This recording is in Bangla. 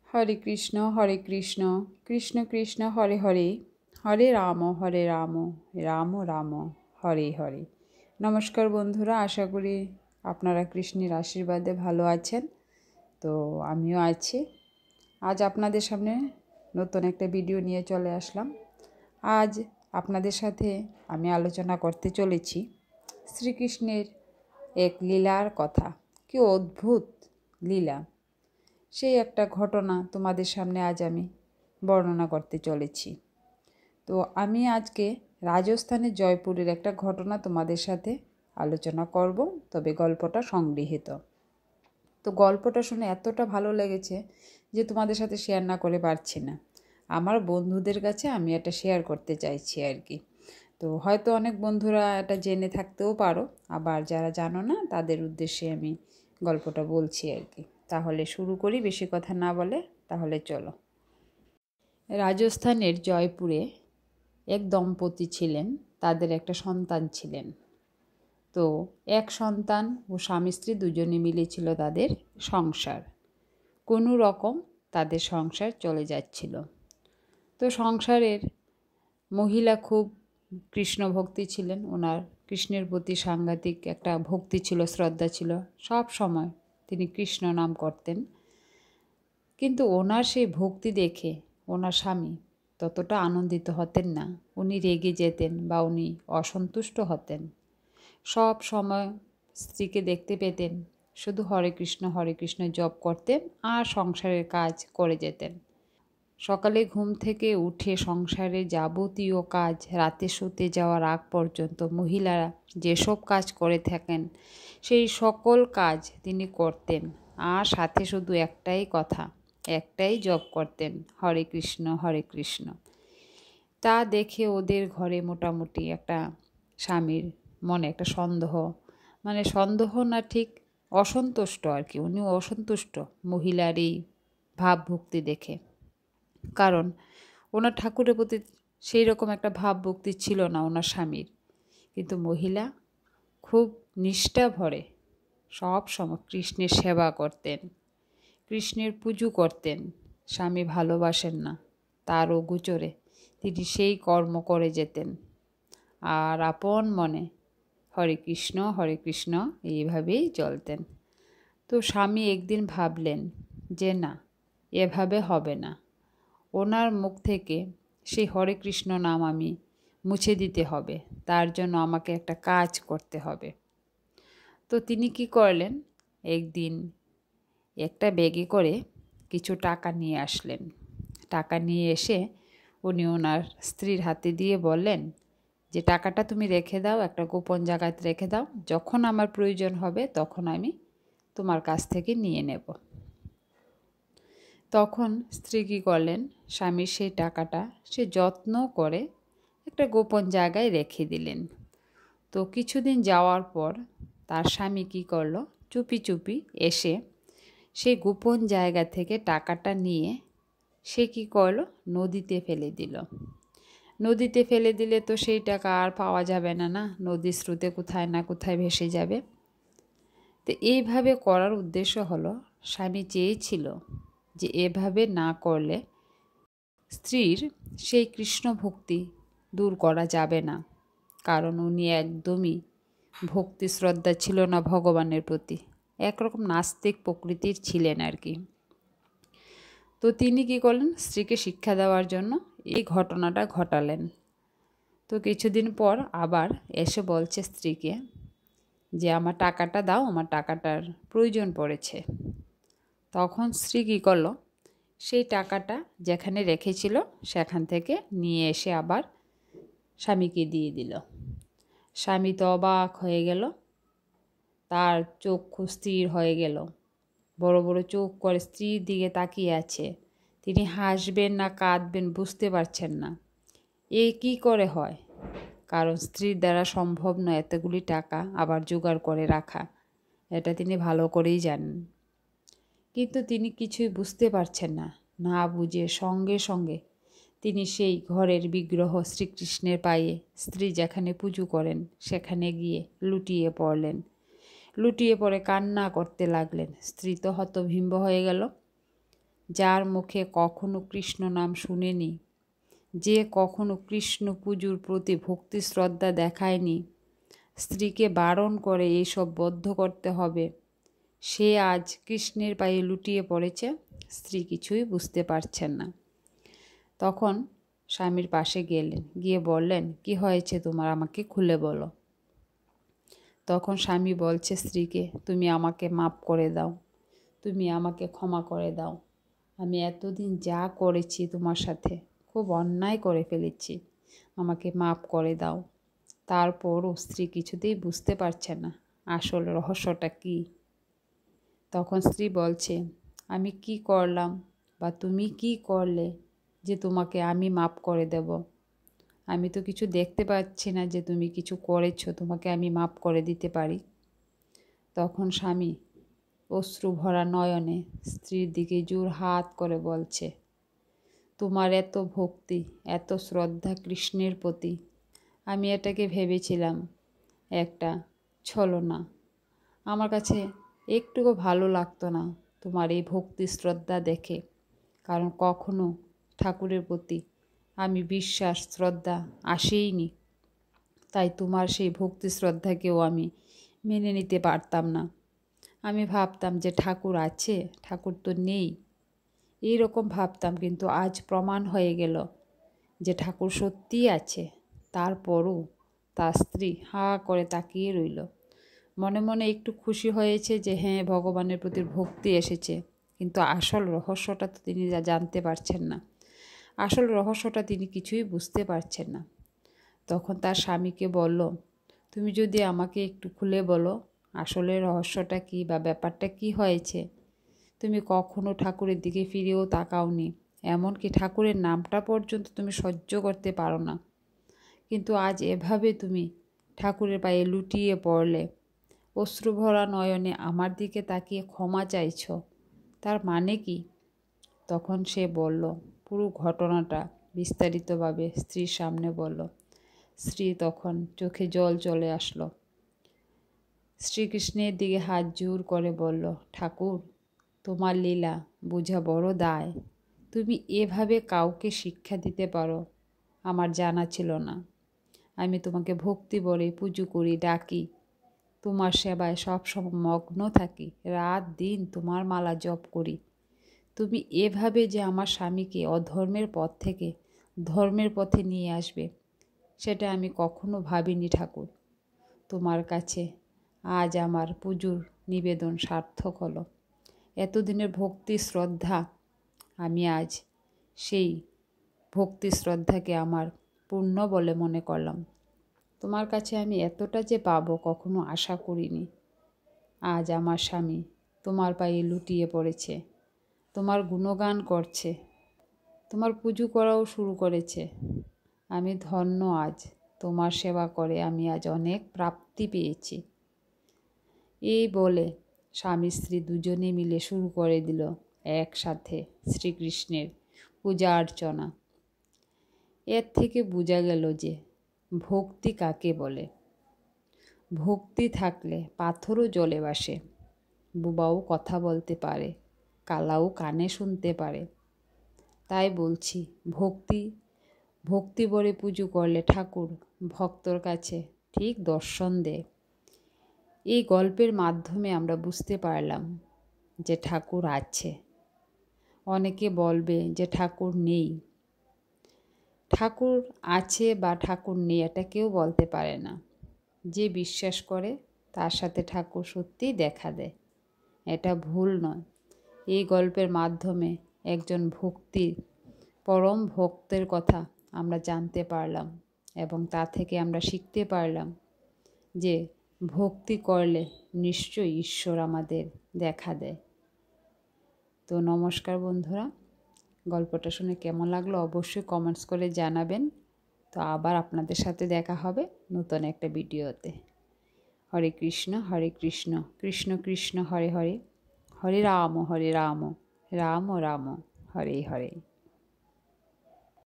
হরে কৃষ্ণ কৃষ্ণ কৃষ্ণ হরে হরে, হরে রাম রাম রাম হরে হরে। নমস্কার বন্ধুরা, আশা করি আপনারা কৃষ্ণের আশীর্বাদে ভালো আছেন। তো আমিও আছি। আজ আপনাদের সামনে নতুন একটা ভিডিও নিয়ে চলে আসলাম। আজ আপনাদের সাথে আমি আলোচনা করতে চলেছি শ্রীকৃষ্ণের এক লীলার কথা। কি অদ্ভুত লীলা! সেই একটা ঘটনা তোমাদের সামনে আজ আমি বর্ণনা করতে চলেছি। তো আমি আজকে রাজস্থানের জয়পুরের একটা ঘটনা তোমাদের সাথে আলোচনা করব, তবে গল্পটা সংগৃহীত। তো গল্পটা শুনে এতটা ভালো লেগেছে যে তোমাদের সাথে শেয়ার না করে পারছি না। আমার বন্ধুদের কাছে আমি এটা শেয়ার করতে চাইছি আর কি। তো হয়তো অনেক বন্ধুরা এটা জেনে থাকতেও পারো, আবার যারা জানো না তাদের উদ্দেশ্যে আমি গল্পটা বলছি আর কি। তাহলে শুরু করি, বেশি কথা না বলে। তাহলে চলো। রাজস্থানের জয়পুরে এক দম্পতি ছিলেন, তাদের একটা সন্তান ছিলেন। তো এক সন্তান ও স্বামী স্ত্রী দুজনে মিলে ছিল তাদের সংসার। কোনো রকম তাদের সংসার চলে যাচ্ছিল। তো সংসারের মহিলা খুব কৃষ্ণ ভক্তি ছিলেন, ওনার কৃষ্ণের প্রতি সাংঘাতিক একটা ভক্তি ছিল, শ্রদ্ধা ছিল, সব সময় তিনি কৃষ্ণ নাম করতেন। কিন্তু ওনার সেই ভক্তি দেখে ওনার স্বামী ততটা আনন্দিত হতেন না। উনি রেগে যেতেন বা উনি অসন্তুষ্ট হতেন। সব সময় স্ত্রীকে দেখতে পেতেন শুধু হরে কৃষ্ণ জপ করতেন আর সংসারের কাজ করে যেতেন। সকালে ঘুম থেকে উঠে সংসারের যাবতীয় কাজ, রাতে শুতে যাওয়ার আগ পর্যন্ত মহিলারা যেসব কাজ করে থাকেন সেই সকল কাজ তিনি করতেন। আর সাথে শুধু একটাই কথা, একটাই জপ করতেন, হরে কৃষ্ণ। তা দেখে ওদের ঘরে মোটামুটি একটা স্বামীর মনে একটা সন্দেহ, মানে সন্দেহ না, ঠিক অসন্তুষ্ট আর কি। উনি অসন্তুষ্ট মহিলার এই ভাবভক্তি দেখে। কারণ ওনার ঠাকুরের প্রতি সেই রকম একটা ভাবভক্তি ছিল না ওনার স্বামীর। কিন্তু মহিলা খুব নিষ্ঠা ভরে সব সময় কৃষ্ণের সেবা করতেন, কৃষ্ণের পুজো করতেন। স্বামী ভালোবাসেন না তারও গোচরে তিনি সেই কর্ম করে যেতেন আর আপন মনে হরে কৃষ্ণ এইভাবেই চলতেন। তো স্বামী একদিন ভাবলেন যে না, এভাবে হবে না। ওনার মুখ থেকে সেই হরে কৃষ্ণ নাম আমি মুছে দিতে হবে, তার জন্য আমাকে একটা কাজ করতে হবে। তো তিনি কি করলেন, একদিন একটা ব্যাগে করে কিছু টাকা নিয়ে আসলেন। টাকা নিয়ে এসে উনি ওনার স্ত্রীর হাতে দিয়ে বললেন যে টাকাটা তুমি রেখে দাও, একটা গোপন জায়গায় রেখে দাও, যখন আমার প্রয়োজন হবে তখন আমি তোমার কাছ থেকে নিয়ে নেব। তখন স্ত্রী কী করলেন, স্বামীর সেই টাকাটা সে যত্ন করে একটা গোপন জায়গায় রেখে দিলেন। তো কিছুদিন যাওয়ার পর তার স্বামী কী করলো, চুপি চুপি এসে সেই গোপন জায়গা থেকে টাকাটা নিয়ে সে কী করলো, নদীতে ফেলে দিল। নদীতে ফেলে দিলে তো সেই টাকা আর পাওয়া যাবে না, না, নদীর স্রোতে কোথায় না কোথায় ভেসে যাবে। তো এইভাবে করার উদ্দেশ্য হলো, স্বামী চেয়েছিল যে এভাবে না করলে স্ত্রীর সেই কৃষ্ণ ভক্তি দূর করা যাবে না। কারণ উনি একদমই ভক্তি শ্রদ্ধা ছিল না ভগবানের প্রতি, একরকম নাস্তিক প্রকৃতির ছিলেন আর কি। তো তিনি কী করলেন, স্ত্রীকে শিক্ষা দেওয়ার জন্য এই ঘটনাটা ঘটালেন। তো কিছুদিন পর আবার এসে বলছে স্ত্রীকে যে আমার টাকাটা দাও, আমার টাকাটার প্রয়োজন পড়েছে। তখন স্ত্রী কী করলো, সেই টাকাটা যেখানে রেখেছিল সেখান থেকে নিয়ে এসে আবার স্বামীকে দিয়ে দিল। স্বামী তো অবাক হয়ে গেল, তার চক্ষু স্থির হয়ে গেল, বড় বড় চোখ করে স্ত্রীর দিকে তাকিয়ে আছে। তিনি হাসবেন না কাঁদবেন বুঝতে পারছেন না। এ কি করে হয়, কারণ স্ত্রীর দ্বারা সম্ভব নয় এতগুলি টাকা আবার জোগাড় করে রাখা, এটা তিনি ভালো করেই জানেন। কিন্তু তিনি কিছুই বুঝতে পারছেন না। না বুঝে সঙ্গে সঙ্গে তিনি সেই ঘরের বিগ্রহ শ্রীকৃষ্ণের পায়ে স্ত্রী যেখানে পুজো করেন সেখানে গিয়ে লুটিয়ে পড়লেন। লুটিয়ে পড়ে কান্না করতে লাগলেন। স্ত্রী তো হতভম্ব হয়ে গেল। যার মুখে কখনো কৃষ্ণ নাম শুনেনি, যে কখনো কৃষ্ণ পুজোর প্রতি ভক্তি শ্রদ্ধা দেখায়নি, স্ত্রীকে বারণ করে এইসব বদ্ধ করতে হবে, সে আজ কৃষ্ণের পায়ে লুটিয়ে পড়েছে। স্ত্রী কিছুই বুঝতে পারছেন না। তখন স্বামীর পাশে গেলেন, গিয়ে বললেন, কি হয়েছে তোমার, আমাকে খুলে বলো। তখন স্বামী বলছে স্ত্রীকে, তুমি আমাকে মাপ করে দাও, তুমি আমাকে ক্ষমা করে দাও। আমি এতদিন যা করেছি তোমার সাথে খুব অন্যায় করে ফেলেছি, আমাকে মাপ করে দাও। তারপরও স্ত্রী কিছুতেই বুঝতে পারছে না আসল রহস্যটা কী। তখন স্ত্রী বলছে, আমি কি করলাম বা তুমি কি করলে যে তোমাকে আমি মাপ করে দেব? আমি তো কিছু দেখতে পাচ্ছি না যে তুমি কিছু করেছো, তোমাকে আমি মাপ করে দিতে পারি। তখন স্বামী অশ্রু ভরা নয়নে স্ত্রীর দিকে জোর হাত করে বলছে, তোমার এত ভক্তি, এত শ্রদ্ধা কৃষ্ণের প্রতি, আমি এটাকে ভেবেছিলাম একটা ছলনা। আমার কাছে একটুকু ভালো লাগতো না তোমার এই ভক্তি শ্রদ্ধা দেখে, কারণ কখনো ঠাকুরের প্রতি আমি বিশ্বাস শ্রদ্ধা আসেইনি, তাই তোমার সেই ভক্তি শ্রদ্ধাকেও আমি মেনে নিতে পারতাম না। আমি ভাবতাম যে ঠাকুর আছে, ঠাকুর তো নেই, এইরকম ভাবতাম। কিন্তু আজ প্রমাণ হয়ে গেল যে ঠাকুর সত্যিই আছে। তারপরও তার স্ত্রী হা করে তাকিয়ে রইল। মনে মনে একটু খুশি হয়েছে যে হ্যাঁ, ভগবানের প্রতি ভক্তি এসেছে, কিন্তু আসল রহস্যটা তো তিনি জানতে পারছেন না। আসল রহস্যটা তিনি কিছুই বুঝতে পারছেন না। তখন তার স্বামীকে বলল, তুমি যদি আমাকে একটু খুলে বলো আসলে রহস্যটা কী বা ব্যাপারটা কী হয়েছে। তুমি কখনো ঠাকুরের দিকে ফিরেও তাকাওনি, এমনকি ঠাকুরের নামটা পর্যন্ত তুমি সহ্য করতে পারো না, কিন্তু আজ এভাবে তুমি ঠাকুরের পায়ে লুটিয়ে পড়লে, অশ্রুভরা নয়নে আমার দিকে তাকিয়ে ক্ষমা চাইছ, তার মানে কি? তখন সে বলল, পুরো ঘটনাটা বিস্তারিতভাবে স্ত্রীর সামনে বলল। স্ত্রী তখন চোখে জল চলে আসলো, শ্রীকৃষ্ণের দিকে হাত জোর করে বলল, ঠাকুর, তোমার লীলা বোঝা বড় দায়। তুমি এভাবে কাউকে শিক্ষা দিতে পারো আমার জানা ছিল না। আমি তোমাকে ভক্তি বলে পুজো করি, ডাকি, তোমার সেবায় সবসময় মগ্ন থাকি, রাত দিন তোমার মালা জপ করি। তুমি এভাবে যে আমার স্বামীকে অধর্মের পথ থেকে ধর্মের পথে নিয়ে আসবে, সেটা আমি কখনো ভাবিনি ঠাকুর। তোমার কাছে আজ আমার পুজোর নিবেদন সার্থক হলো। এতদিনের ভক্তি শ্রদ্ধা, আমি আজ সেই ভক্তি শ্রদ্ধাকে আমার পূর্ণ বলে মনে করলাম। তোমার কাছে আমি এতটা যে পাবো কখনো আশা করিনি। আজ আমার স্বামী তোমার পায়ে লুটিয়ে পড়েছে, তোমার গুণগান করছে, তোমার পুজো করাও শুরু করেছে। আমি ধন্য, আজ তোমার সেবা করে আমি আজ অনেক প্রাপ্তি পেয়েছি। এই বলে স্বামী স্ত্রী দুজনে মিলে শুরু করে দিল একসাথে শ্রীকৃষ্ণের পূজা অর্চনা। এর থেকে বোঝা গেল যে ভক্তি কাকে বলে। ভক্তি থাকলে পাথরও জলে ভাসে, বুবাও কথা বলতে পারে, কালাও কানে শুনতে পারে। তাই বলছি, ভক্তি ভরে পুজো করলে ঠাকুর ভক্তর কাছে ঠিক দর্শন দেয়। এই গল্পের মাধ্যমে আমরা বুঝতে পারলাম যে ঠাকুর আছে। অনেকে বলবে যে ঠাকুর নেই। ঠাকুর আছে বা ঠাকুর নেই এটা কেউ বলতে পারে না। যে বিশ্বাস করে তার সাথে ঠাকুর সত্যিই দেখা দেয়, এটা ভুল নয়। এই গল্পের মাধ্যমে একজন পরম ভক্তের কথা আমরা জানতে পারলাম এবং তা থেকে আমরা শিখতে পারলাম যে ভক্তি করলে নিশ্চয়ই ঈশ্বর আমাদের দেখা দেয়। তো নমস্কার বন্ধুরা, গল্পটা শুনে কেমন লাগলো অবশ্যই কমেন্টস করে জানাবেন। তো আবার আপনাদের সাথে দেখা হবে নতুন একটা ভিডিওতে। হরে কৃষ্ণ কৃষ্ণ কৃষ্ণ হরে হরে, হরে রাম রাম রাম হরে হরে।